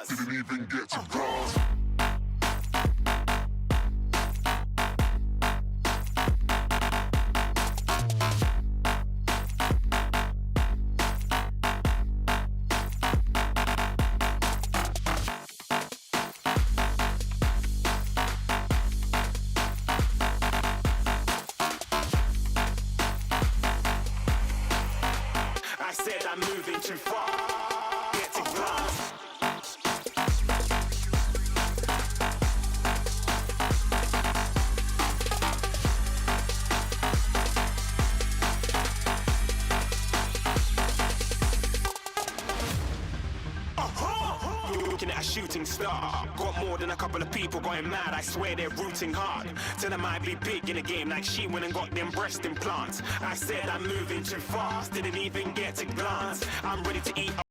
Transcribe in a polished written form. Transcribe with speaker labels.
Speaker 1: glance. Didn't even get to glance.
Speaker 2: I said I'm moving too far. Get to glance. Looking at a shooting star. Got more than a couple of people going mad. I swear they're rooting hard. Tell them I'd be big in the game like she went and got them breast implants. I said I'm moving too fast. Didn't even get to glance. I'm ready to eat.